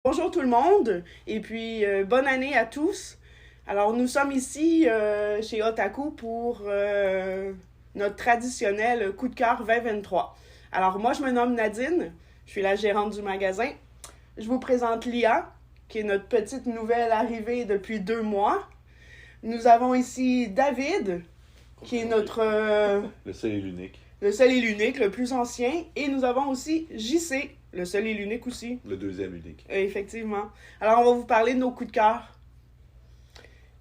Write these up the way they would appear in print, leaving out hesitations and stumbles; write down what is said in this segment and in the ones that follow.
Bonjour tout le monde et puis bonne année à tous. Alors nous sommes ici chez Otaku pour notre traditionnel coup de cœur 2023. Alors moi je me nomme Nadine, je suis la gérante du magasin. Je vous présente Lia, qui est notre petite nouvelle arrivée depuis 2 mois. Nous avons ici David, qui est notre Le seul et l'unique. le seul et l'unique, le plus ancien. Et nous avons aussi JC, le seul et l'unique aussi. Le deuxième unique. Effectivement. Alors, on va vous parler de nos coups de cœur.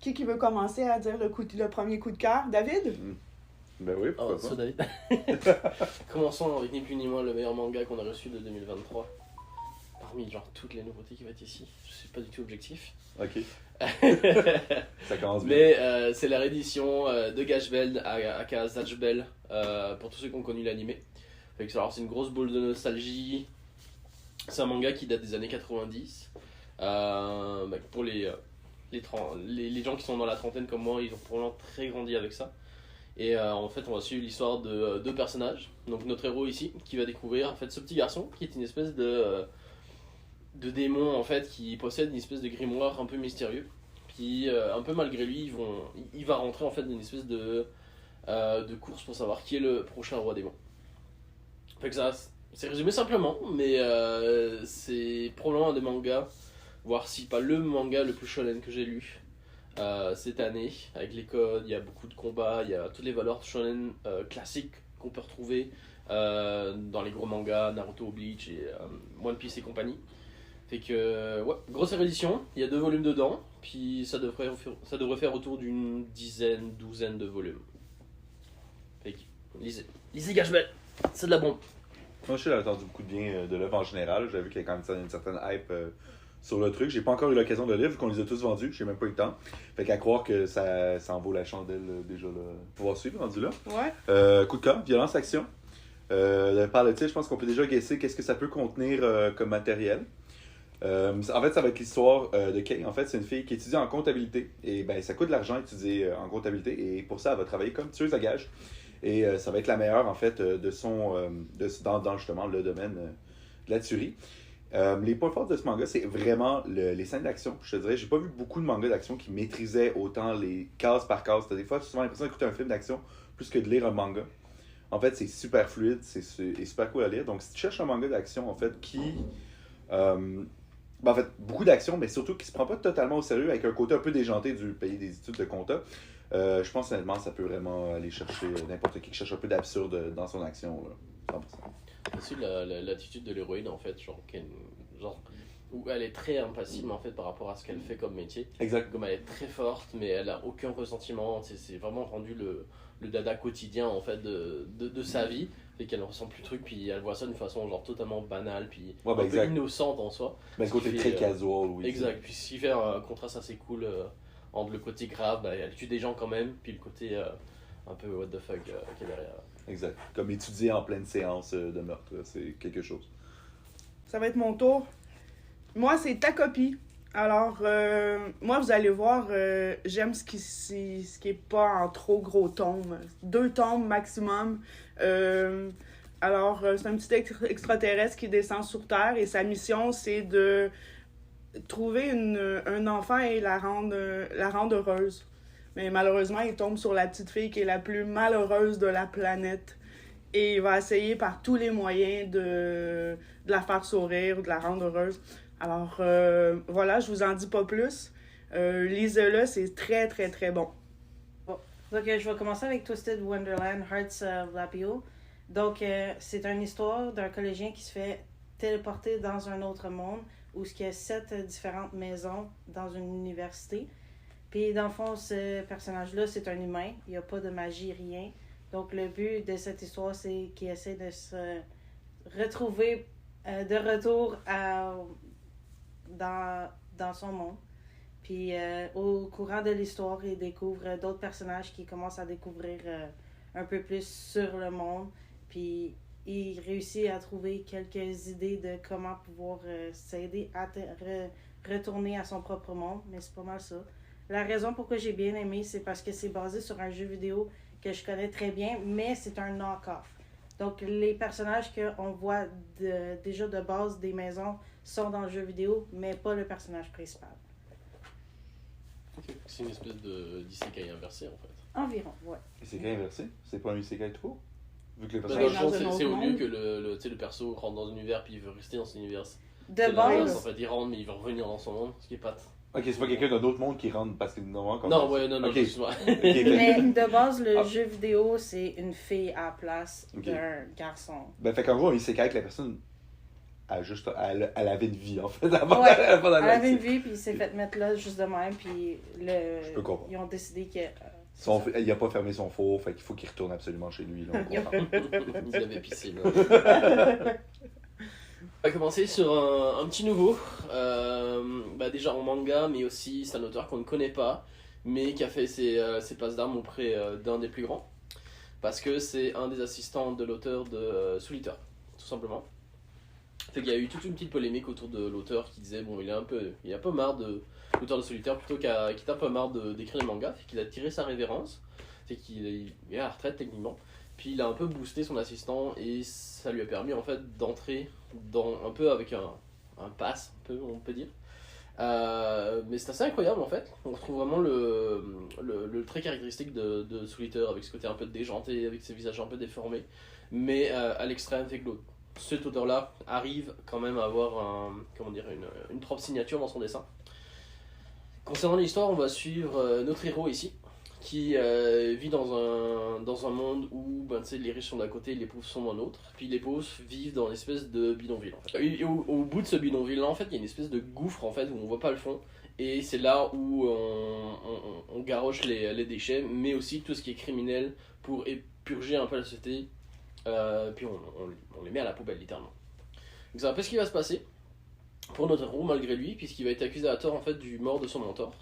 Qui veut commencer à dire le premier coup de cœur? David? Ben oui, pourquoi Ça, pas. David. Commençons avec ni plus ni moins le meilleur manga qu'on a reçu de 2023. Parmi genre toutes les nouveautés qui vont être ici. Je suis pas du tout objectif. Ok, ça commence bien. Mais c'est la réédition de Gashbel aka Zatchbel pour tous ceux qui ont connu l'animé. Alors c'est une grosse boule de nostalgie. C'est un manga qui date des années 90. Pour les gens qui sont dans la trentaine comme moi, ils ont probablement très grandi avec ça. Et en fait, on va suivre l'histoire de deux personnages. Donc notre héros ici, qui va découvrir en fait ce petit garçon qui est une espèce de démon en fait, qui possède une espèce de grimoire un peu mystérieux. Puis un peu malgré lui, il va rentrer en fait dans une espèce de course pour savoir qui est le prochain roi démon. Fait que ça, c'est résumé simplement, mais c'est probablement un des mangas, voire si pas le manga le plus shonen que j'ai lu cette année. Avec les codes, il y a beaucoup de combats, il y a toutes les valeurs shonen classiques qu'on peut retrouver dans les gros mangas, Naruto, Bleach et One Piece et compagnie. Fait que, ouais, grosse réédition, il y a 2 volumes dedans, puis ça devrait faire autour d'une douzaine de volumes. Fait que, lisez Gashbel, c'est de la bombe. Moi, j'ai entendu beaucoup de bien de l'œuvre en général. J'avais vu qu'il y a quand même une certaine hype sur le truc. J'ai pas encore eu l'occasion de le lire, vu qu'on les a tous vendus. J'ai même pas eu le temps. Fait qu'à croire que ça en vaut la chandelle déjà là. Pouvoir suivre, rendu là. Ouais. Coup de cœur, violence, action. Par le titre, je pense qu'on peut déjà guesser qu'est-ce que ça peut contenir comme matériel. En fait, ça va être l'histoire de Kay. En fait, c'est une fille qui étudie en comptabilité. Et ben, ça coûte de l'argent étudier en comptabilité. Et pour ça, elle va travailler comme tueuse à gages. Et ça va être la meilleure, en fait, dans justement le domaine de la tuerie. Les points forts de ce manga, c'est vraiment les scènes d'action. Je te dirais, j'ai pas vu beaucoup de mangas d'action qui maîtrisaient autant les cases par case. T'as des fois souvent l'impression d'écouter un film d'action plus que de lire un manga. En fait, c'est super fluide, c'est super cool à lire. Donc, si tu cherches un manga d'action, en fait, en fait, beaucoup d'action, mais surtout qui se prend pas totalement au sérieux, avec un côté un peu déjanté du pays des études de compta. Je pense honnêtement ça peut vraiment aller chercher n'importe qui cherche un peu d'absurde dans son action. Là. 100%. C'est l'attitude de l'héroïne en fait, genre où elle est très impassible en fait par rapport à ce qu'elle fait comme métier. Exact. Comme elle est très forte, mais elle a aucun ressentiment. C'est vraiment rendu le dada quotidien en fait de sa vie. Et qu'elle ne ressent plus le truc, puis elle voit ça d'une façon genre totalement banale, puis Ouais, un peu innocente en soi. Mais le côté Qui très fait, casual, oui. Exact, puis ce qui fait un contraste assez cool entre le côté grave, elle tue des gens quand même, puis le côté un peu what the fuck qui est derrière. Exact. Comme étudier en pleine séance de meurtre, c'est quelque chose. Ça va être mon tour. Moi, c'est ta copie. Alors, moi, vous allez voir, j'aime ce qui est pas en trop gros tomes. 2 tomes maximum. C'est un petit extraterrestre qui descend sur Terre et sa mission, c'est de trouver un enfant et la rendre heureuse. Mais malheureusement, il tombe sur la petite fille qui est la plus malheureuse de la planète. Et il va essayer par tous les moyens de la faire sourire, de la rendre heureuse. Alors, voilà, je vous en dis pas plus. Lisez-le, c'est très, très, très bon. Bon. Donc, je vais commencer avec Twisted Wonderland Hearts of Lapio. Donc, c'est une histoire d'un collégien qui se fait téléporter dans un autre monde où il y a 7 différentes maisons dans une université. Puis, dans le fond, ce personnage-là, c'est un humain. Il n'y a pas de magie, rien. Donc, le but de cette histoire, c'est qu'il essaie de se retrouver de retour dans son monde. Puis, au courant de l'histoire, il découvre d'autres personnages qui commencent à découvrir un peu plus sur le monde. Puis, il réussit à trouver quelques idées de comment pouvoir s'aider à retourner à son propre monde. Mais c'est pas mal ça. La raison pourquoi j'ai bien aimé, c'est parce que c'est basé sur un jeu vidéo que je connais très bien, mais c'est un knock-off. Donc, les personnages qu'on voit déjà de base des maisons sont dans le jeu vidéo, mais pas le personnage principal. Ok. C'est une espèce d'isekai inversé en fait. Environ, ouais. Isekai inversé? C'est pas un isekai trop? Vu que le Dans personnage... le dans fond, un c'est autre au lieu monde. que le perso rentre dans un univers puis il veut rester dans cet univers. De C'est l'inverse, base, en fait, il rentre mais il veut revenir dans son monde, ce qui est pas. Ok, c'est pas quelqu'un d'un autre monde qui rentre parce que normalement... quand Non, on- ouais, non, Ok. excuse-moi. Ok, mais de base, le Ah. jeu vidéo, c'est une fille à la place Ok. d'un garçon. Ben, fait qu'en gros, un isekai que la personne... Elle avait une vie, en fait. Avant, Ouais, avant d'aller Elle avait une là-dessus. vie, puis il s'est fait mettre là juste de même, puis Je peux comprendre. ils ont décidé que... Il a pas fermé son four, fait qu'il faut qu'il retourne absolument chez lui. Là, on comprend. Il avait pissé là. On va commencer sur un petit nouveau. Déjà en manga, mais aussi c'est un auteur qu'on ne connaît pas, mais qui a fait ses passes d'armes auprès d'un des plus grands. Parce que c'est un des assistants de l'auteur de Soul Eater, tout simplement. Fait qu'il y a eu toute une petite polémique autour de l'auteur qui disait bon, il est un peu marre de l'auteur de Soul Eater plutôt qu'il est un peu marre d'écrire des mangas. Fait qu'il a tiré sa révérence. Fait qu'il est à la retraite techniquement. Puis il a un peu boosté son assistant et ça lui a permis en fait d'entrer un peu avec un pass, on peut dire. Mais c'est assez incroyable en fait. On retrouve vraiment le trait caractéristique de Soul Eater avec ce côté un peu déjanté, avec ses visages un peu déformés. Mais à l'extrême, fait que cet auteur-là arrive quand même à avoir une propre signature dans son dessin. Concernant l'histoire, on va suivre notre héros ici, qui vit dans un monde où les riches sont d'un côté et les pauvres sont d'un autre. Puis les pauvres vivent dans une espèce de bidonville. En fait. Et au bout de ce bidonville-là, en fait, il y a une espèce de gouffre en fait, où on voit pas le fond. Et c'est là où on garoche les déchets, mais aussi tout ce qui est criminel pour purger un peu la société. Puis on les met à la poubelle, littéralement. Donc c'est un peu ce qui va se passer pour notre héros, malgré lui, puisqu'il va être accusé à tort en fait, du mort de son mentor.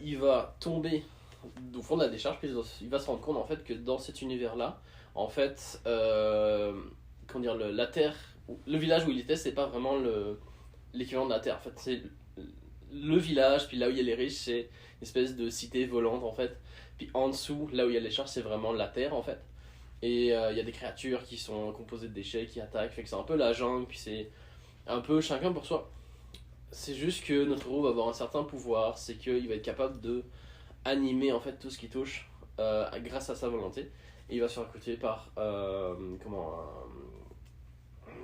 Il va tomber au fond de la décharge, puis il va se rendre compte en fait que dans cet univers-là, en fait, la terre, le village où il était, c'est pas vraiment l'équivalent de la terre. En fait, c'est le village, puis là où il y a les riches, c'est une espèce de cité volante en fait. Puis en dessous, là où il y a les charges, c'est vraiment la terre en fait. Et il y a des créatures qui sont composées de déchets qui attaquent, fait que c'est un peu la jungle, puis c'est un peu chacun pour soi. C'est juste que notre héros va avoir un certain pouvoir, c'est qu'il va être capable de animer en fait tout ce qui touche grâce à sa volonté. Et il va se faire recruter par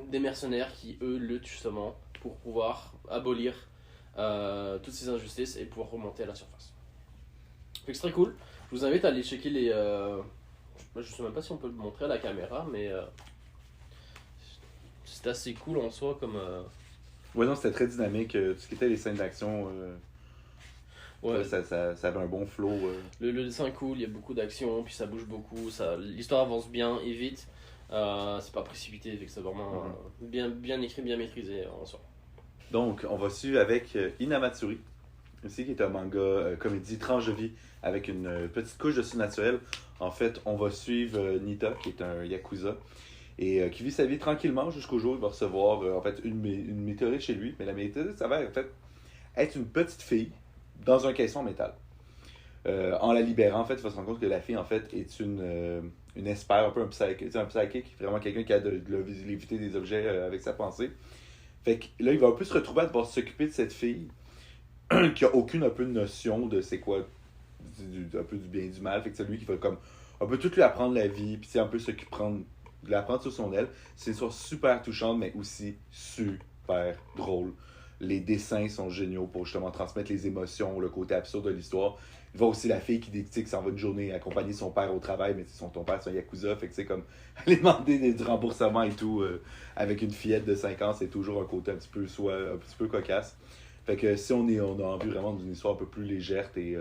des mercenaires qui eux luttent justement pour pouvoir abolir toutes ces injustices et pouvoir remonter à la surface. Fait que c'est très cool. Je vous invite à aller checker les... je sais même pas si on peut le montrer à la caméra, mais c'est assez cool en soi comme... Ouais, non, c'était très dynamique. Tout ce qui était les scènes d'action, Ouais. ça avait un bon flow. Le dessin est cool, il y a beaucoup d'action, puis ça bouge beaucoup, l'histoire avance bien et vite. C'est pas précipité, fait que c'est vraiment bien écrit, bien maîtrisé en soi. Donc, on va suivre avec Inamatsuri, aussi qui est un manga comédie tranche de vie avec une petite couche de surnaturel. En fait, on va suivre Nita, qui est un yakuza, et qui vit sa vie tranquillement jusqu'au jour où il va recevoir en fait une météorite chez lui. Mais la météorite s'avère en fait être une petite fille dans un caisson en métal. En la libérant, en fait, il va se rendre compte que la fille, en fait, est une espère, un peu un psychique, vraiment quelqu'un qui a de l'éviter des objets avec sa pensée. Fait que là, il va un peu se retrouver à devoir s'occuper de cette fille qui a aucune un peu de notion de c'est quoi un peu du bien et du mal. Fait que c'est lui qui va comme un peu tout lui apprendre la vie, puis c'est un peu l'apprendre sur son aile. C'est une histoire super touchante, mais aussi super drôle. Les dessins sont géniaux pour justement transmettre les émotions, le côté absurde de l'histoire. Il voit aussi la fille qui s'en va une journée accompagner son père au travail, mais ton père c'est un yakuza, fait que c'est comme aller demander du remboursement et tout avec une fillette de 5 ans, c'est toujours un côté un petit peu cocasse. Fait que si on a envie vraiment d'une histoire un peu plus légère et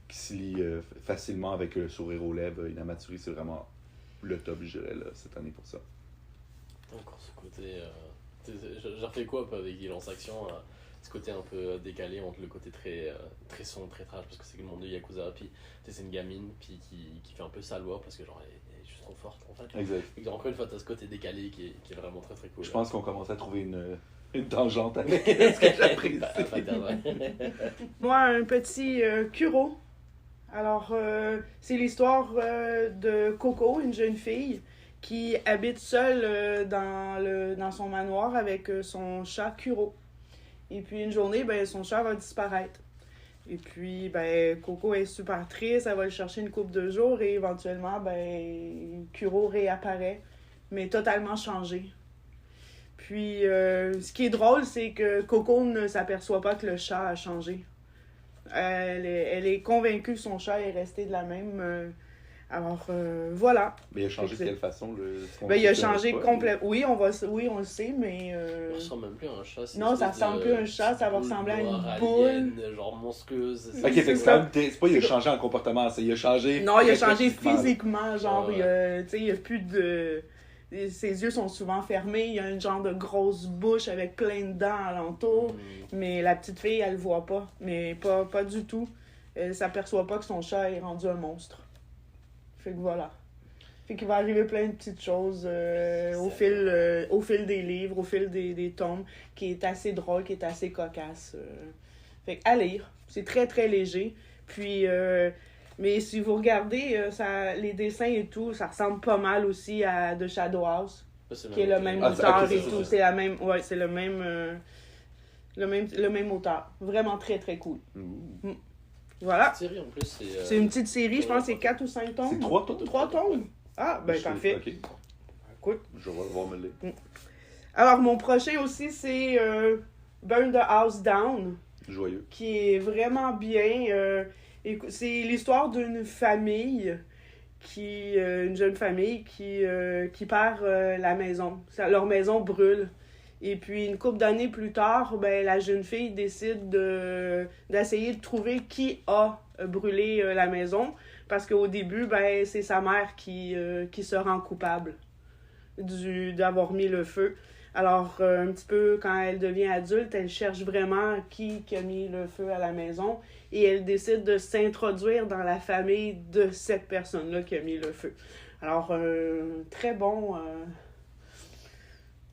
qui se lit facilement avec le sourire aux lèvres, Inamatsuri c'est vraiment le top, je dirais, là, cette année pour ça. Encore ce côté... j'ai refait quoi avec Lance Action ce côté un peu décalé entre le côté très sombre, très trash, parce que c'est le monde de Yakuza, puis c'est une gamine puis qui fait un peu sa loi parce que genre elle est juste trop forte en fait. Exact. Et encore une fois, t'as ce côté décalé qui est vraiment très très cool. Je pense qu'on commence à trouver une tangente avec ce que j'apprécie. Moi, un petit Kuro. Alors, c'est l'histoire de Coco, une jeune fille qui habite seul dans son manoir avec son chat Kuro. Et puis une journée, ben, son chat va disparaître. Et puis, ben, Coco est super triste, elle va le chercher une couple de jours et éventuellement, ben, Kuro réapparaît, mais totalement changé. Puis, ce qui est drôle, c'est que Coco ne s'aperçoit pas que le chat a changé. Elle est convaincue que son chat est resté de la même. Alors, voilà. Mais il a changé de quelle façon? Ben, il a changé complètement. Oui, on le sait, mais... Ça ressemble même plus à un chat. Non, ça ressemble plus à un chat, ça va ressembler à une boule. Genre monstrueuse. Ok, c'est pas il a changé en comportement, il a changé... Non, il a changé physiquement, genre, tu sais, il y a plus de... Ses yeux sont souvent fermés, il y a une genre de grosse bouche avec plein de dents alentour, mais la petite fille, elle le voit pas, mais pas du tout. Elle s'aperçoit pas que son chat est rendu un monstre. Fait que voilà. Fait qu'il va arriver plein de petites choses au fil des livres, au fil des tomes, qui est assez drôle, qui est assez cocasse. Fait qu'à lire. C'est très, très léger. Puis... mais si vous regardez les dessins et tout, ça ressemble pas mal aussi à The Shadow House, qui est le même auteur et tout. C'est la même, ouais, c'est le même auteur. Vraiment très très cool. Voilà. Série, en plus, c'est une petite série, je pense que c'est 4 ou 5 tomes. C'est 3 tomes? 3 tomes. Ah, ben parfait. Ok. Écoute. Je vais voir me lire. Alors, mon prochain aussi, c'est Burn the House Down. Joyeux. Qui est vraiment bien. C'est l'histoire d'une famille une jeune famille qui perd la maison. Leur maison brûle. Et puis, une couple d'années plus tard, ben, la jeune fille décide d'essayer de trouver qui a brûlé la maison. Parce qu'au début, ben, c'est sa mère qui se rend coupable d'avoir mis le feu. Alors, un petit peu, quand elle devient adulte, elle cherche vraiment qui a mis le feu à la maison et elle décide de s'introduire dans la famille de cette personne-là qui a mis le feu. Alors, très bon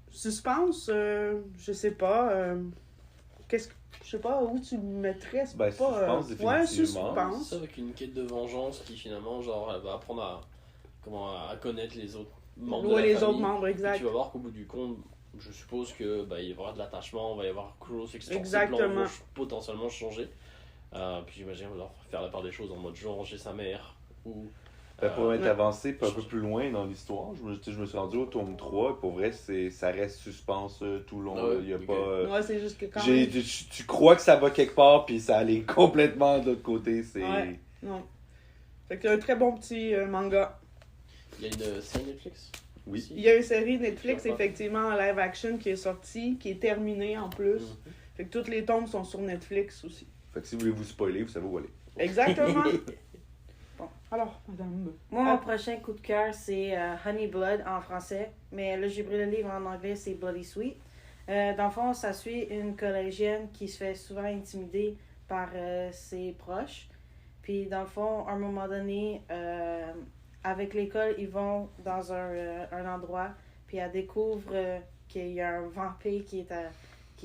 suspense, je sais pas. Je sais pas où tu le mettrais. C'est ben, pas, suspense, ouais, définitivement. suspense. Ça, avec une quête de vengeance qui, finalement, genre, elle va apprendre à connaître les autres membres de la les famille. autres membres, exact. Et tu vas voir qu'au bout du compte, je suppose que il va y avoir de l'attachement, il va y avoir grosse extension. Exactement. Ses plans vont potentiellement changer. Puis j'imagine qu'on va faire la part des choses en mode genre j'ai sa mère ou pour être avancé un peu plus loin dans l'histoire, je me suis rendu au tome 3 et pour vrai ça reste suspense tout le long. Il y a pas ouais, c'est juste que quand tu crois que ça va quelque part puis ça allait complètement de l'autre côté, c'est ouais. Non. Fait que un très bon petit manga. Il y a une série Netflix. Oui. Il y a une série Netflix, effectivement, en live action qui est sortie, qui est terminée en plus. Fait que toutes les tomes sont sur Netflix aussi. Fait que si vous voulez vous spoiler, vous savez où aller. Exactement. Bon, alors, madame. Moi, mon prochain coup de cœur, c'est Honey Blood en français. Mais là, j'ai pris le livre en anglais, c'est Bloody Sweet. Dans le fond, ça suit une collégienne qui se fait souvent intimider par ses proches. Puis, dans le fond, à un moment donné, avec l'école, ils vont dans un endroit, puis elle découvre qu'il y a un vampire qui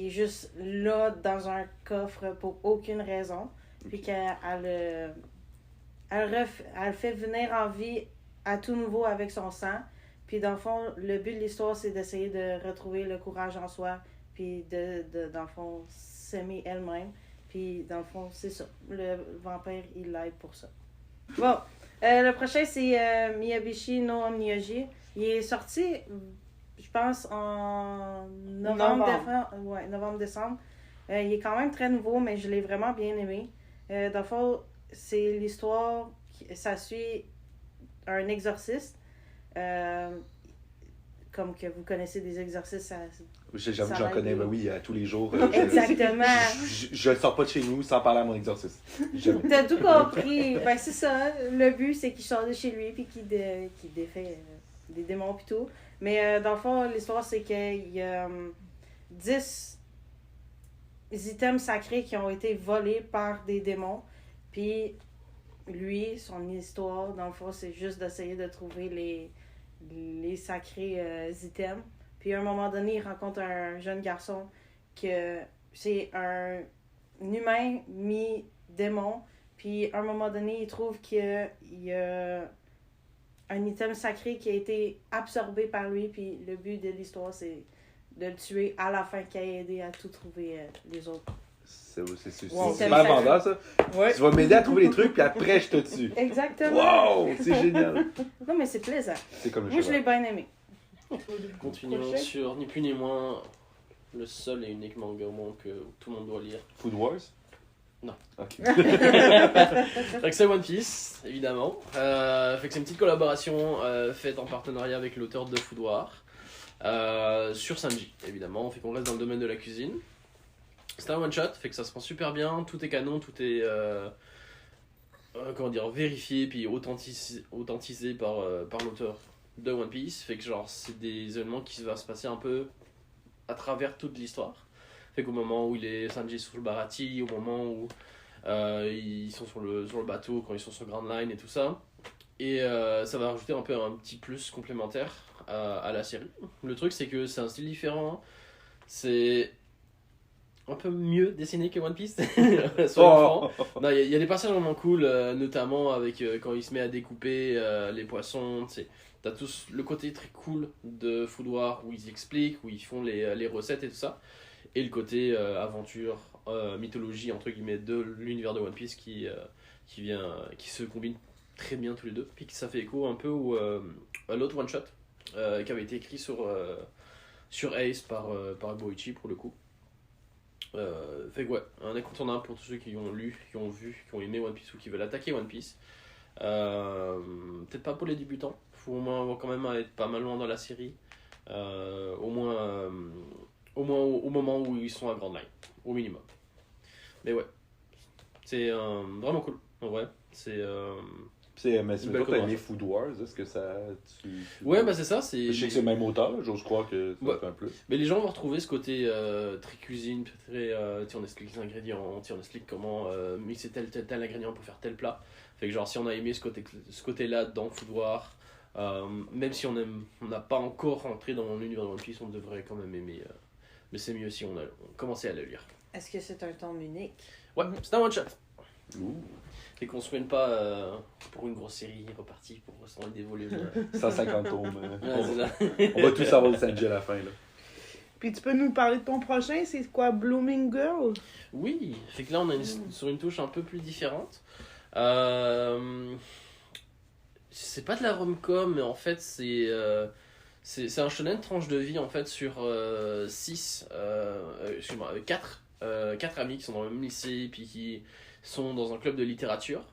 est juste là dans un coffre pour aucune raison, puis qu'elle fait venir en vie à tout nouveau avec son sang. Puis dans le fond, le but de l'histoire, c'est d'essayer de retrouver le courage en soi, puis dans le fond, s'aimer elle-même. Puis dans le fond, c'est ça. Le vampire, il l'aide pour ça. Bon. Le prochain, c'est Miyabishi no Omniyoji. Il est sorti, je pense, en novembre-décembre. Il est quand même très nouveau, mais je l'ai vraiment bien aimé. Dans le fond, c'est l'histoire, ça suit un exorciste. Comme que vous connaissez des exorcistes, j'avoue que j'en connais, ben oui, à tous les jours. Exactement. Je ne sors pas de chez nous sans parler à mon exorciste. T'as tout compris. Ben, c'est ça. Le but, c'est qu'il sort de chez lui et qu'il défait des démons et tout. Mais dans le fond, l'histoire, c'est qu'il y a 10 items sacrés qui ont été volés par des démons. Puis lui, son histoire, dans le fond, c'est juste d'essayer de trouver les sacrés items. Puis à un moment donné, il rencontre un jeune garçon que c'est un humain mi-démon. Puis à un moment donné, il trouve qu'il y a un item sacré qui a été absorbé par lui, puis le but de l'histoire, c'est de le tuer à la fin, qui a aidé à tout trouver les autres. C'est Wow. super vendeur, ça. Ouais. Tu vas m'aider à trouver les trucs, puis après, je te tue. Exactement. Wow! C'est génial. Non, mais c'est plaisant. C'est comme le Moi, je cheval. l'ai bien aimé. Continuons Prochain. sur ni plus ni moins le seul et unique manga au monde que tout le monde doit lire. Food Wars? Non. Ok. Donc c'est One Piece, évidemment. Fait que c'est une petite collaboration faite en partenariat avec l'auteur de Food War sur Sanji, évidemment. Fait qu'on reste dans le domaine de la cuisine. C'est un one shot, fait que ça se prend super bien, tout est canon, tout est comment dire, vérifié puis authentisé par l'auteur de One Piece. Fait que genre c'est des événements qui vont se passer un peu à travers toute l'histoire. Fait qu'au moment où Sanji est sur le Baratie, au moment où ils sont sur le bateau, quand ils sont sur Grand Line et tout ça. Et ça va rajouter un peu un petit plus complémentaire à la série. Le truc c'est que c'est un style différent, c'est un peu mieux dessiné que One Piece. Soyons francs. Non, il y a des passages vraiment cool, notamment avec quand il se met à découper les poissons. T'as tous le côté très cool de Food War où ils expliquent, où ils font les recettes et tout ça. Et le côté aventure, mythologie entre guillemets de l'univers de One Piece qui se combine très bien tous les deux. Puis ça fait écho un peu à l'autre one shot qui avait été écrit sur Ace par Boichi pour le coup. Fait que ouais, un incontournable pour tous ceux qui ont lu, qui ont vu, qui ont aimé One Piece ou qui veulent attaquer One Piece. Peut-être pas pour les débutants, faut au moins quand même être pas mal loin dans la série. Au moins au moment où ils sont à Grand Line, au minimum. Mais ouais, c'est vraiment cool. En vrai, c'est Mais Une si belle toi t'as aimé collaboration. Food Wars, est-ce que ça. ouais, bah c'est ça. Je sais que c'est le même auteur, j'ose croire que ça Ouais. fait un plus. Mais les gens vont retrouver ce côté très cuisine, très. On explique les ingrédients, on explique comment mixer tel ingrédient pour faire tel plat. Fait que, genre, si on a aimé ce côté-là dans Food War, même si on n'a pas encore rentré dans l'univers de One Piece, on devrait quand même aimer. Mais c'est mieux si on a commencé à le lire. Est-ce que c'est un tome unique? Ouais, c'est un one shot. Ouh. Fait qu'on se mène pas pour une grosse série repartie pour 100 des volumes. 150 tomes. Ouais, c'est ça. On va tous savoir le Sanji à la fin. Là. Puis tu peux nous parler de ton prochain, c'est quoi, Blooming Girl? Oui, fait que là on est sur une touche un peu plus différente. C'est pas de la rom-com, mais en fait c'est un shonen tranche de vie en fait sur 4 amis qui sont dans le même lycée puis qui sont dans un club de littérature.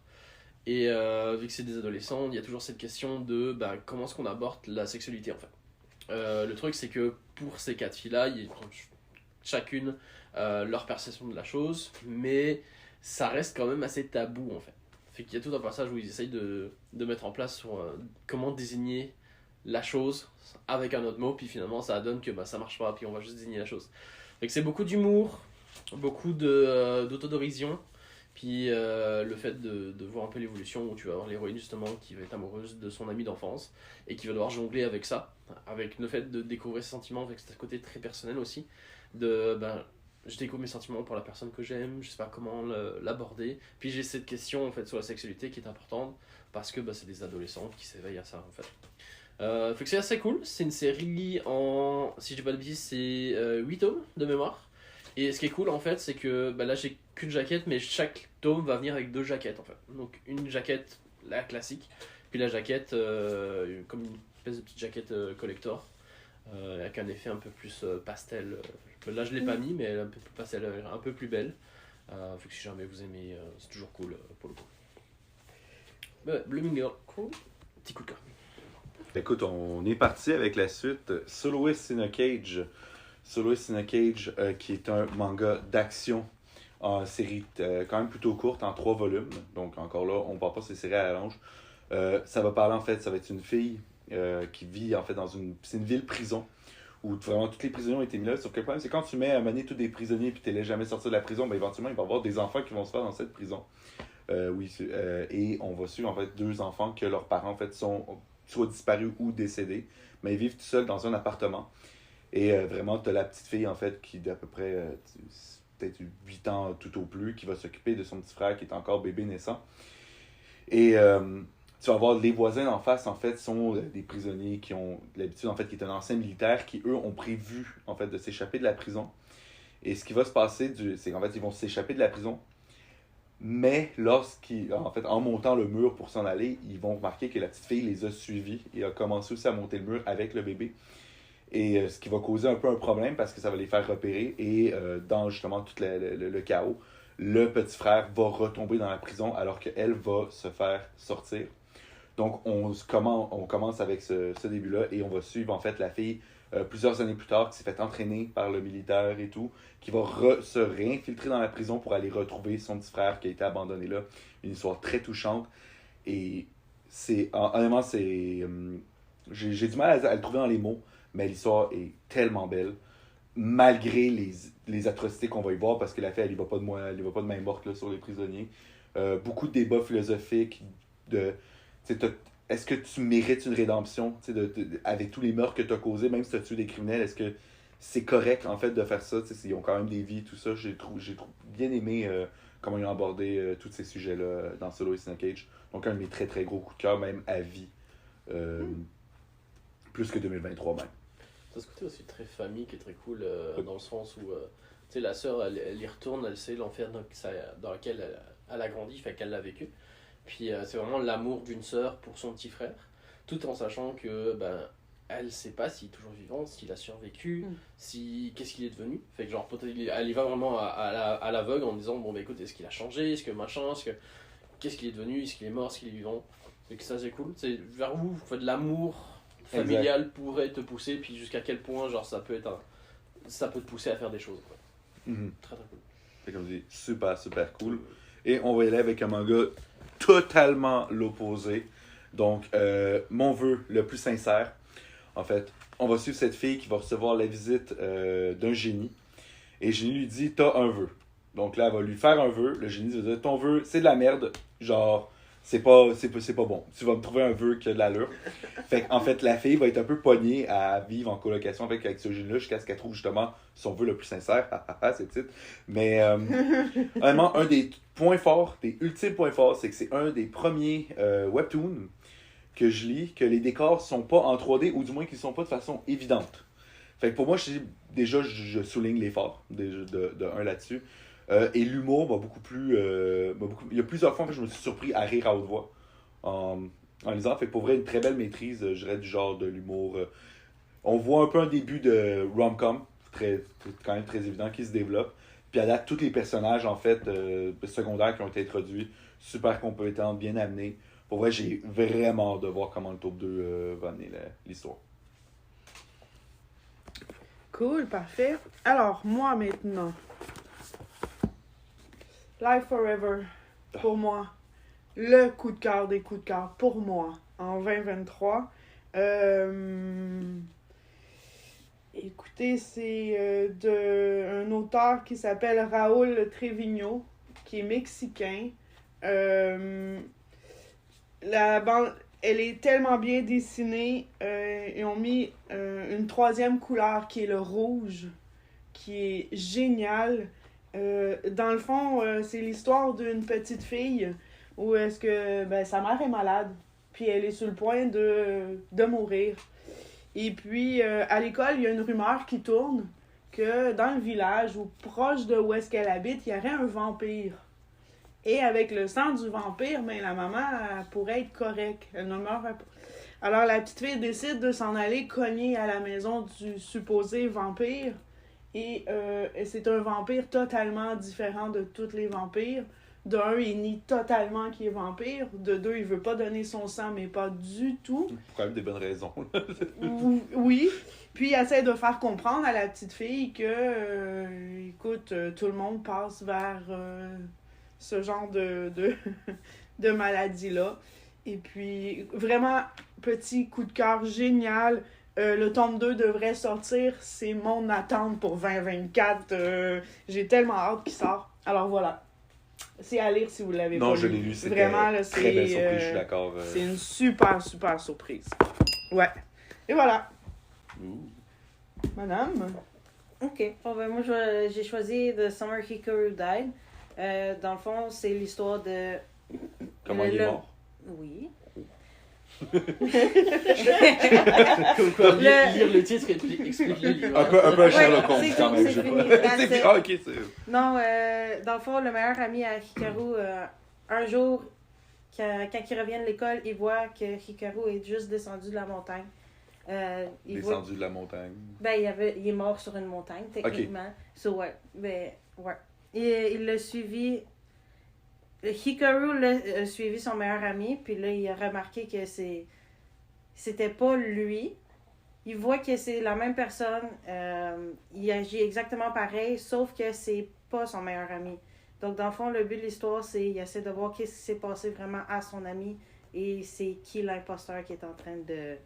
Et vu que c'est des adolescents, il y a toujours cette question de comment est-ce qu'on aborde la sexualité en fait. Le truc c'est que pour ces 4 filles-là, ils ont chacune leur perception de la chose, mais ça reste quand même assez tabou en fait. Fait qu'il y a tout un passage où ils essayent de mettre en place sur comment désigner la chose avec un autre mot, puis finalement ça donne que ça marche pas, puis on va juste désigner la chose. Fait que c'est beaucoup d'humour, beaucoup d'autodérision, puis le fait de voir un peu l'évolution où tu vas avoir l'héroïne justement qui va être amoureuse de son ami d'enfance et qui va devoir jongler avec ça, avec le fait de découvrir ses sentiments, avec ce côté très personnel aussi, je découvre mes sentiments pour la personne que j'aime, je sais pas comment l'aborder. Puis j'ai cette question en fait sur la sexualité qui est importante parce que c'est des adolescents qui s'éveillent à ça en fait. Fait que c'est assez cool, c'est une série si je dis pas de bêtises, c'est 8 tomes de mémoire. Et ce qui est cool en fait, c'est que là j'ai qu'une jaquette, mais chaque tome va venir avec 2 jaquettes en fait. Donc une jaquette, la classique, puis la jaquette comme une espèce de petite jaquette collector. Avec un effet un peu plus pastel. Là je l'ai pas mis, mais elle est un peu plus pastel, un peu plus belle. Fait que si jamais vous aimez, c'est toujours cool pour le coup. Mais ouais, Blooming Girl, cool. Petit coup de cœur. Écoute, on est parti avec la suite. Soloist in a Cage. Soloist in a Cage, qui est un manga d'action en série quand même plutôt courte, en 3 volumes. Donc encore là, on ne parle pas ces séries à la longe. Ça va parler en fait, ça va être une fille qui vit en fait dans c'est une ville-prison où vraiment tous les prisonniers ont été mis là. Sauf que le problème, c'est quand tu mets à manier tous des prisonniers et tu ne les laisses jamais sortir de la prison, éventuellement, il va y avoir des enfants qui vont se faire dans cette prison. Et on va suivre en fait 2 enfants que leurs parents en fait sont soit disparus ou décédés, mais ils vivent tout seuls dans un appartement. Et vraiment, tu as la petite fille en fait qui d'à peu près peut-être 8 ans tout au plus, qui va s'occuper de son petit frère qui est encore bébé naissant. Et tu tu vas voir les voisins en face, en fait, sont des prisonniers qui ont l'habitude, en fait, qui est un ancien militaire, qui, eux, ont prévu, en fait, de s'échapper de la prison. Et ce qui va se passer, c'est qu'en fait, ils vont s'échapper de la prison. Mais en fait, en montant le mur pour s'en aller, ils vont remarquer que la petite fille les a suivis et a commencé aussi à monter le mur avec le bébé. Et ce qui va causer un peu un problème parce que ça va les faire repérer. Et dans justement tout le chaos, le petit frère va retomber dans la prison alors qu'elle va se faire sortir. Donc on commence avec ce début-là et on va suivre en fait la fille plusieurs années plus tard qui s'est fait entraîner par le militaire et tout, qui va se réinfiltrer dans la prison pour aller retrouver son petit frère qui a été abandonné là. Une histoire très touchante et honnêtement j'ai du mal à le trouver dans les mots, mais l'histoire est tellement belle malgré les atrocités qu'on va y voir parce que la fille elle va pas de main morte là, sur les prisonniers. Beaucoup de débats philosophiques est-ce que tu mérites une rédemption avec tous les meurtres que tu as causés, même si tu as tué des criminels, est-ce que c'est correct en fait de faire ça? Ils ont quand même des vies, tout ça. J'ai bien aimé comment ils ont abordé tous ces sujets-là dans Solo et Snake Cage. Donc un de mes très très gros coups de cœur, même à vie. Plus que 2023 même. Ça ce côté aussi très famille qui est très cool dans le sens où la sœur elle y retourne, elle sait l'enfer dans lequel elle a grandi, fait qu'elle l'a vécu. Puis c'est vraiment l'amour d'une sœur pour son petit frère, tout en sachant que elle sait pas s'il est toujours vivant, s'il a survécu, qu'est-ce qu'il est devenu. Fait que genre peut-être elle y va vraiment à l'aveugle en disant bon écoute, est-ce qu'il a changé, est-ce que machin, qu'est-ce qu'il est devenu, est-ce qu'il est mort, est-ce qu'il est vivant. Fait que ça c'est cool. C'est vers où en fait, l'amour familial pourrait te pousser, puis jusqu'à quel point genre ça peut te pousser à faire des choses. Quoi. Très très cool. C'est comme je dis, super super cool. Et on va y aller avec un manga totalement l'opposé. Donc, mon vœu le plus sincère, en fait, on va suivre cette fille qui va recevoir la visite d'un génie. Et le génie lui dit, t'as un vœu. Donc là, elle va lui faire un vœu. Le génie va dire, ton vœu, c'est de la merde. Genre, c'est pas bon. Tu vas me trouver un vœu qui a de l'allure. Fait qu'en fait, la fille va être un peu pognée à vivre en colocation avec ce génie-là jusqu'à ce qu'elle trouve justement son vœu le plus sincère. C'est le titre. Mais honnêtement, un des points forts, des ultimes points forts, c'est que c'est un des premiers webtoons que je lis, que les décors sont pas en 3D ou du moins qu'ils sont pas de façon évidente. Fait que pour moi, je souligne l'effort de un là-dessus. Et l'humour m'a beaucoup plus... il y a plusieurs fois que je me suis surpris à rire à haute voix en lisant. Fait que pour vrai, une très belle maîtrise, je dirais, du genre de l'humour. On voit un peu un début de rom-com, quand même très évident, qui se développe. Puis à date, tous les personnages, en fait, secondaires qui ont été introduits, super compétents, bien amenés. Pour vrai, j'ai vraiment hâte de voir comment le tome 2 va amener l'histoire. Cool, parfait. Alors, moi maintenant... Life Forever, pour moi, le coup de cœur des coups de cœur, pour moi, en 2023. Écoutez, c'est un auteur qui s'appelle Raúl Trevino, qui est mexicain. La bande, elle est tellement bien dessinée. Ils ont mis une troisième couleur qui est le rouge, qui est génial. Dans le fond, c'est l'histoire d'une petite fille où est-ce que sa mère est malade, puis elle est sur le point de mourir. Et puis, à l'école, il y a une rumeur qui tourne que dans le village ou proche de où est-ce qu'elle habite, il y aurait un vampire. Et avec le sang du vampire, la maman elle pourrait être correcte. Elle ne meurt pas. Alors, la petite fille décide de s'en aller cogner à la maison du supposé vampire. Et c'est un vampire totalement différent de tous les vampires. De un, il nie totalement qu'il est vampire. De deux, il veut pas donner son sang, mais pas du tout. Pour quand même des bonnes raisons. Oui. Puis il essaie de faire comprendre à la petite fille que, écoute, tout le monde passe vers ce genre de maladie-là. Et puis, vraiment, petit coup de cœur génial. Le tome 2 devrait sortir. C'est mon attente pour 2024. J'ai tellement hâte qu'il sorte. Alors voilà. C'est à lire si vous l'avez pas lu. Non, je l'ai lu. C'était vraiment, là, très belle surprise, je suis d'accord. C'est une super, super surprise. Ouais. Et voilà. Madame? Ok. Bon, moi, j'ai choisi The Summer Hikaru Died. Dans le fond, c'est l'histoire de... Comment il est mort? Oui. Comme quoi, Le- lire le titre explique le livre. Un peu un Sherlock Ouais, Holmes c'est quand tout, même. c'est je sais fini. pas. That's C'est it. fini. Ah, ok, c'est. Non, dans le fond, le meilleur ami à Hikaru, un jour, quand il revient de l'école, il voit que Hikaru est juste descendu de la montagne. Il voit- Descendu de la montagne. Ben, il est mort sur une montagne, techniquement. So, ouais. Ben, ouais. Il l'a suivi. Hikaru a suivi son meilleur ami, puis là, il a remarqué que c'était pas lui. Il voit que c'est la même personne. Il agit exactement pareil, sauf que c'est pas son meilleur ami. Donc, dans le fond, le but de l'histoire, c'est qu'il essaie de voir qu'est-ce qui s'est passé vraiment à son ami et c'est qui l'imposteur qui est en train de...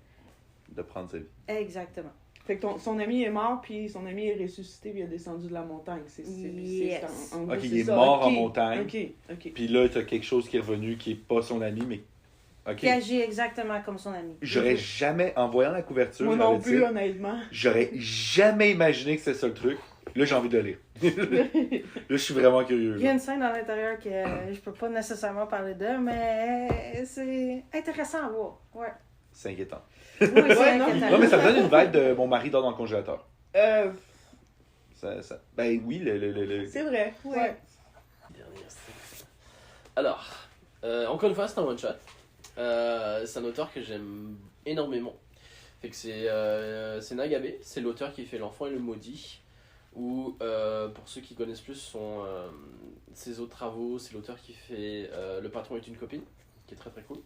De prendre sa vie. Exactement. Fait que son ami est mort, puis son ami est ressuscité, puis il est descendu de la montagne. Yes. En gros, Ok, c'est il est ça. mort en Ok, montagne. ok. Puis là, t'as quelque chose qui est revenu qui est pas son ami, mais. Ok. Qui agit exactement comme son ami. J'aurais jamais, en voyant la couverture, Moi j'aurais non dit, plus, honnêtement. j'aurais jamais imaginé que c'était ça le truc. Là, j'ai envie de le lire. Là, je suis vraiment curieux. Il y a là. une scène à l'intérieur que je peux pas nécessairement parler d'eux, mais c'est intéressant à voir. Ouais. C'est inquiétant. Oui, c'est Ouais, non. inquiétant. Non, mais ça me donne une vibe de mon mari dort dans le congélateur. Euh, Ben oui, le... c'est vrai. Ouais. Dernière scène. Alors, encore une fois, c'est un one-shot. C'est un auteur que j'aime énormément. Fait que c'est Nagabe, c'est l'auteur qui fait L'Enfant et le Maudit. Ou, pour ceux qui connaissent plus ses autres travaux, c'est l'auteur qui fait Le patron est une copine, qui est très très cool.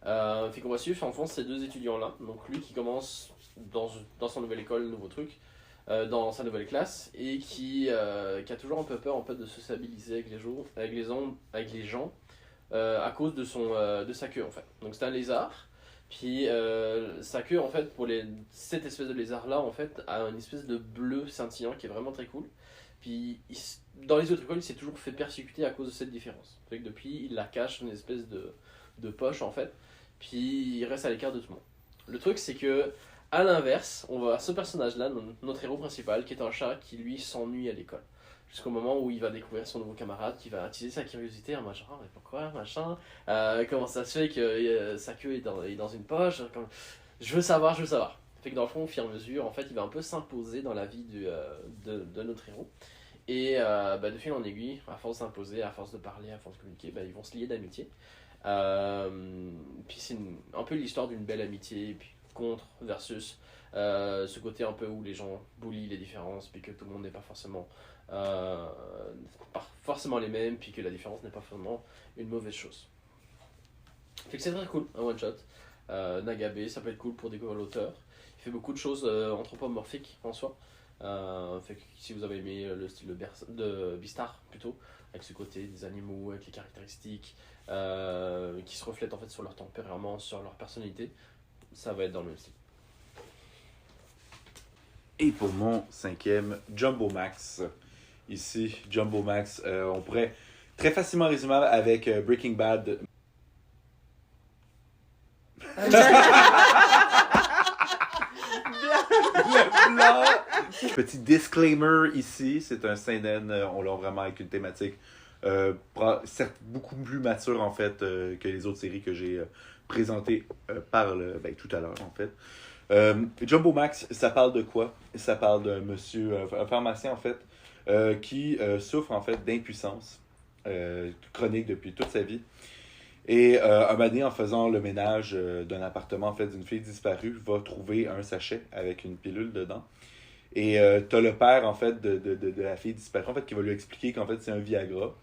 Fait qu'on va suivre en fond ces deux étudiants-là. Donc lui qui commence dans son nouvelle école, nouveau truc, dans sa nouvelle classe, et qui a toujours un peu peur en fait, de sociabiliser avec les gens à cause de sa queue en fait. Donc c'est un lézard, puis sa queue en fait cette espèce de lézard là en fait a une espèce de bleu scintillant qui est vraiment très cool. Puis dans les autres écoles il s'est toujours fait persécuter à cause de cette différence. Fait que depuis il la cache dans une espèce de poche en fait, puis il reste à l'écart de tout le monde. Le truc c'est que à l'inverse, on va ce personnage-là, notre héros principal, qui est un chat qui lui s'ennuie à l'école. Jusqu'au moment où il va découvrir son nouveau camarade, qui va attiser sa curiosité en mode genre, mais pourquoi, machin, comment ça se fait que sa queue est dans une poche, je veux savoir. Fait que dans le fond, au fur et à mesure, en fait, il va un peu s'imposer dans la vie de notre héros. Et de fil en aiguille, à force d'imposer, à force de parler, à force de communiquer, ils vont se lier d'amitié. Puis c'est un peu l'histoire d'une belle amitié, puis contre versus ce côté un peu où les gens bullient les différences, puis que tout le monde n'est pas forcément les mêmes, puis que la différence n'est pas forcément une mauvaise chose. Fait que c'est très cool, un one shot. Nagabe, ça peut être cool pour découvrir l'auteur. Il fait beaucoup de choses anthropomorphiques en soi. Fait que si vous avez aimé le style de Beastar plutôt, avec ce côté des animaux, avec les caractéristiques qui se reflètent en fait sur leur tempérament, sur leur personnalité, ça va être dans le même style. Et pour mon cinquième, Jumbo Max. Ici, Jumbo Max, on pourrait très facilement résumer avec Breaking Bad. Le blanc. Petit disclaimer ici, c'est un seinen, on l'a vraiment avec une thématique certes beaucoup plus mature en fait que les autres séries que j'ai présentées tout à l'heure en fait. Jumbo Max, ça parle de quoi? Ça parle d'un monsieur, un pharmacien en fait, qui souffre en fait d'impuissance chronique depuis toute sa vie. Et un moment donné, en faisant le ménage d'un appartement en fait, d'une fille disparue, va trouver un sachet avec une pilule dedans. Et t'as le père en fait de la fille disparue en fait, qui va lui expliquer qu'en fait c'est un Viagra.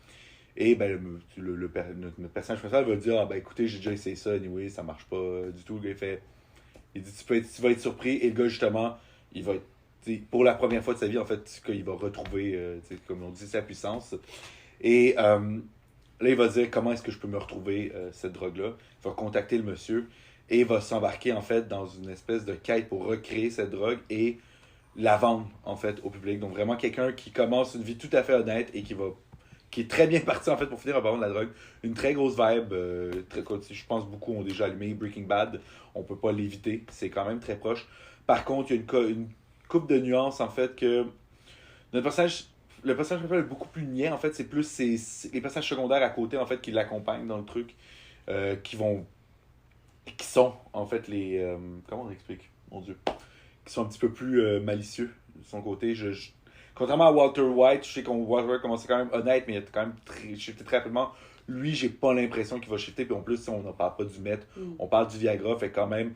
Et notre personnage principal va dire écoutez, j'ai déjà essayé ça, anyway, ça marche pas du tout. Le gars il dit tu vas être surpris. Et le gars justement, il va être pour la première fois de sa vie en fait, qu'il va retrouver comme on dit sa puissance. Et là il va dire comment est-ce que je peux me retrouver cette drogue-là. Il va contacter le monsieur et il va s'embarquer en fait dans une espèce de quête pour recréer cette drogue et la vendre en fait au public. Donc vraiment quelqu'un qui commence une vie tout à fait honnête et qui est très bien parti en fait pour finir en vendre la drogue. Une très grosse vibe. Je pense beaucoup ont déjà allumé Breaking Bad. On peut pas l'éviter. C'est quand même très proche. Par contre, il y a une couple de nuances en fait que le personnage principal est beaucoup plus niais. En fait, c'est plus les personnages secondaires à côté en fait qui l'accompagnent dans le truc, qui vont qui sont, en fait, les... comment on explique? Mon Dieu. Qui sont un petit peu plus malicieux de son côté. Contrairement à Walter White, je sais qu'on Walter White commençait quand même honnête, mais il a quand même shifté très rapidement. Lui, j'ai pas l'impression qu'il va shifter. Puis en plus, si on ne parle pas du meth, on parle du Viagra, fait quand même...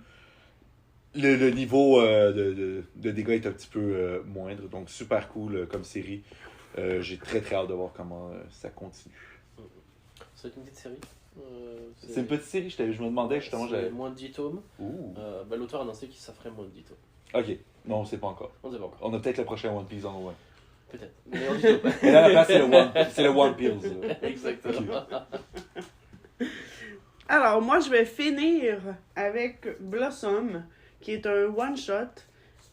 Le niveau de dégâts est un petit peu moindre. Donc, super cool comme série. J'ai très très hâte de voir comment ça continue. Ça va être une petite série. C'est une petite série, je me demandais justement. C'est moins de 10 tomes. Ouh. L'auteur a annoncé que ça ferait moins de 10 tomes. Ok, non, on sait pas encore. On ne sait pas encore. On a peut-être le prochain One Piece en loin. Peut-être. Mais on dit tomes. Et là, à la place, c'est le One Piece. Exactement. Alors, moi, je vais finir avec Blossom, qui est un one-shot.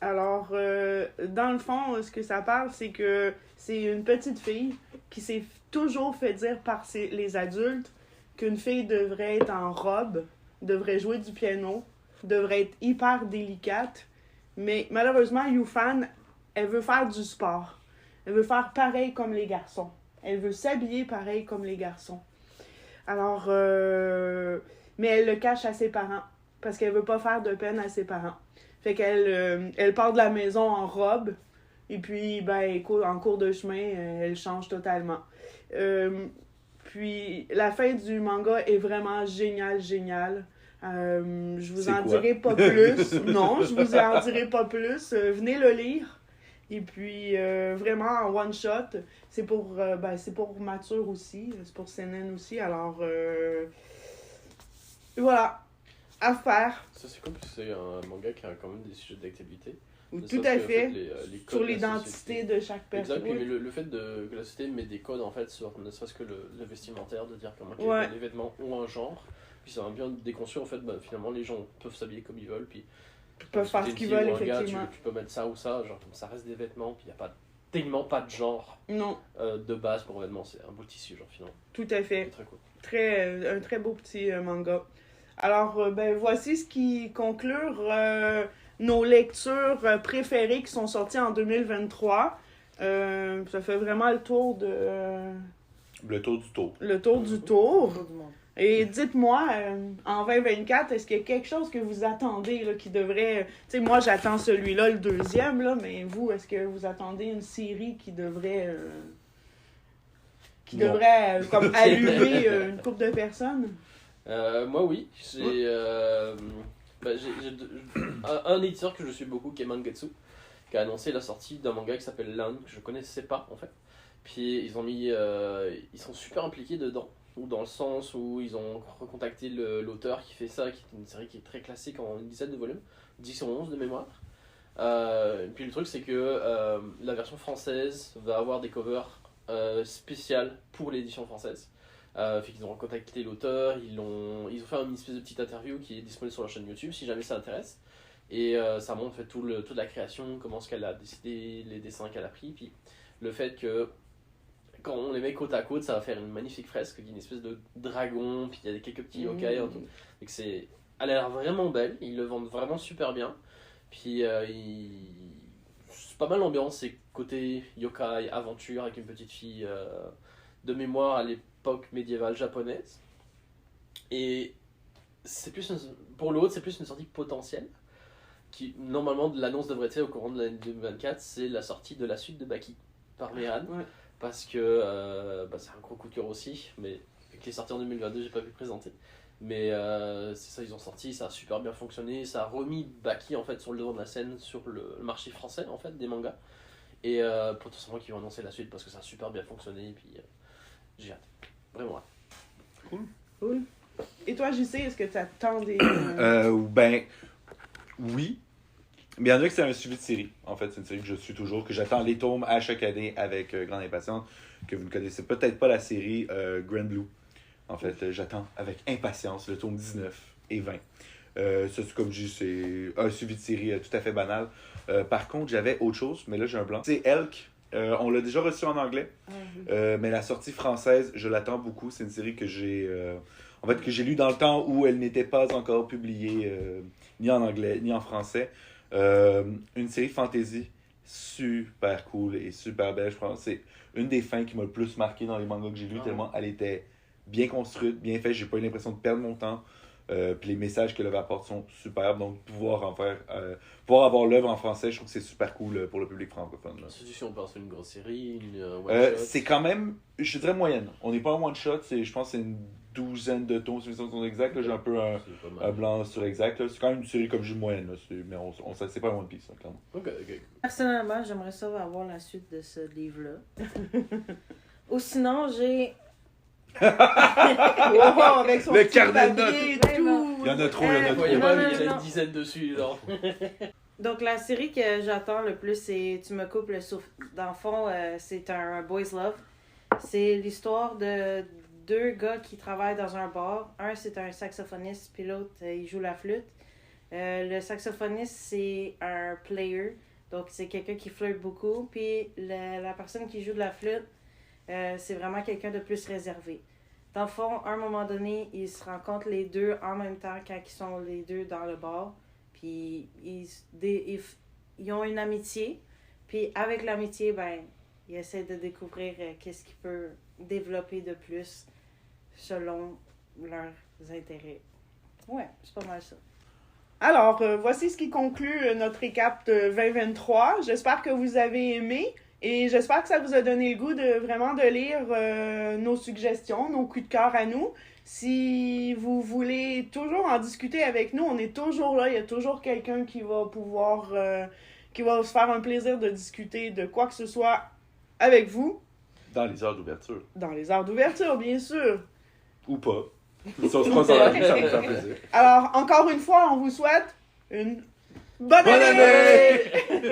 Alors, dans le fond, ce que ça parle, c'est que c'est une petite fille qui s'est toujours fait dire par les adultes qu'une fille devrait être en robe, devrait jouer du piano, devrait être hyper délicate. Mais malheureusement, Yufan, elle veut faire du sport. Elle veut faire pareil comme les garçons. Elle veut s'habiller pareil comme les garçons. Alors, mais elle le cache à ses parents parce qu'elle veut pas faire de peine à ses parents. Fait qu'elle elle part de la maison en robe et puis, ben, en cours de chemin, elle change totalement. Puis, la fin du manga est vraiment géniale. Je vous en dirai pas plus. Non, je vous en dirai pas plus. Venez le lire. Et puis, vraiment, en one-shot, c'est pour Mature aussi, c'est pour Seinen aussi. Alors, voilà, à faire. Ça, c'est cool parce que c'est un manga qui a quand même des sujets d'actualité. Tout à fait. Les codes sur de la l'identité société. de chaque personne. Exact, mais le fait que la société met des codes en fait sur ne serait-ce que le vestimentaire, de dire comment les vêtements ont un genre, puis ça va bien déconstruire en fait, finalement les gens peuvent s'habiller comme ils veulent, puis Ils peuvent faire ce qu'ils veulent, effectivement. Tu peux mettre ça ou ça, genre comme ça reste des vêtements, puis il n'y a pas tellement pas de genre Non, de base pour vêtements, c'est un beau tissu genre finalement. tout à fait. C'est très cool. Un très beau petit manga. Alors, voici ce qui conclut nos lectures préférées qui sont sorties en 2023. Ça fait vraiment le tour de... Le tour du tour. Le tour du tour. Autour du monde. Et dites-moi, en 2024, est-ce qu'il y a quelque chose que vous attendez là, qui devrait... Tu sais, moi, j'attends celui-là, le deuxième, là, mais vous, est-ce que vous attendez une série qui devrait... comme allumer une couple de personnes? Moi oui, j'ai un éditeur que je suis beaucoup qui est Mangetsu, qui a annoncé la sortie d'un manga qui s'appelle Land, que je connaissais pas en fait. Puis ils sont super impliqués dedans, ou dans le sens où ils ont recontacté l'auteur qui fait ça, qui est une série qui est très classique en une dizaine de volumes, 10 ou 11 de mémoire. Puis le truc c'est que la version française va avoir des covers spéciales pour l'édition française. Fait qu'ils ont recontacté l'auteur, ils ont fait une espèce de petite interview qui est disponible sur leur chaîne YouTube si jamais ça intéresse. Et ça montre en fait toute la création, comment est-ce qu'elle a décidé, les dessins qu'elle a pris, puis le fait que quand on les met côte à côte, ça va faire une magnifique fresque qui est une espèce de dragon, puis il y a quelques petits yokai et tout. Donc elle a l'air vraiment belle, ils le vendent vraiment super bien. Puis c'est pas mal l'ambiance, c'est côté yokai, aventure avec une petite fille de mémoire à l'époque médiévale japonaise. Et c'est plus pour l'autre, c'est plus une sortie potentielle. Qui, normalement, l'annonce devrait être au courant de l'année 2024, c'est la sortie de la suite de Baki par Mehan. Ouais. Parce que c'est un gros coup de cœur aussi, mais vu qu'il est sorti en 2022, j'ai pas pu le présenter. Mais c'est ça, ils ont sorti, ça a super bien fonctionné, ça a remis Baki en fait sur le devant de la scène sur le marché français en fait des mangas. Et potentiellement qu'ils vont annoncer la suite parce que ça a super bien fonctionné, et puis j'ai hâte, vraiment hâte. Cool. Et toi, JC, est-ce que tu attends des... Ben, oui. Mais il y en a que c'est un suivi de série. En fait, c'est une série que je suis toujours, que j'attends les tomes à chaque année avec grande impatience. Que vous ne connaissez peut-être pas la série Grand Blue. En fait, j'attends avec impatience le tome 19 et 20. Ça, c'est comme je dis, c'est un suivi de série tout à fait banal. Par contre, j'avais autre chose, mais là, j'ai un blanc. C'est Elk. On l'a déjà reçu en anglais. Mais la sortie française, je l'attends beaucoup. C'est une série que j'ai lu dans le temps où elle n'était pas encore publiée ni en anglais ni en français. Une série fantasy super cool et super belle. Je pense que c'est une des fins qui m'a le plus marqué dans les mangas que j'ai lus, tellement elle était bien construite, bien faite. J'ai pas eu l'impression de perdre mon temps. Puis les messages que l'œuvre apporte sont superbes. Donc, pouvoir avoir l'œuvre en français, je trouve que c'est super cool pour le public francophone. Là. Si on pense à une grosse série, une one-shot. C'est quand même, je dirais moyenne. On n'est pas un one-shot, je pense que c'est une douzaine de tomes, si sont exacts. Là, j'ai un peu un blanc sur exact. Là. C'est quand même une série comme je dis moyenne, là. Mais c'est pas un One Piece, là, clairement. Ok. Personnellement, j'aimerais ça avoir la suite de ce livre-là. Ou sinon, j'ai... avec son Le petit carnet de papier et notes. tout. Il y en a trop, Il y Non, a une non. dizaine dessus, là. Donc, la série que j'attends le plus, c'est Tu me coupes le souffle. Dans le fond, c'est un boys love. C'est l'histoire de deux gars qui travaillent dans un bar. Un, c'est un saxophoniste, puis l'autre, il joue la flûte. Le saxophoniste, c'est un player. Donc, c'est quelqu'un qui flirte beaucoup. Puis, la personne qui joue de la flûte, c'est vraiment quelqu'un de plus réservé. Dans le fond, à un moment donné, ils se rencontrent les deux en même temps quand ils sont les deux dans le bar. Puis ils ont une amitié. Puis avec l'amitié, ben, ils essaient de découvrir qu'est-ce qu'ils peuvent développer de plus selon leurs intérêts. Ouais, c'est pas mal ça. Alors, voici ce qui conclut notre récap de 2023. J'espère que vous avez aimé et j'espère que ça vous a donné le goût de vraiment de lire nos suggestions, nos coups de cœur à nous. Si vous voulez toujours en discuter avec nous, on est toujours là. Il y a toujours quelqu'un qui va pouvoir, qui va se faire un plaisir de discuter de quoi que ce soit avec vous. Dans les heures d'ouverture. Dans les heures d'ouverture, bien sûr. Ou pas. Si on se croise dans la rue, ça me fait plaisir. Alors, encore une fois, on vous souhaite une bonne Bonne année! année!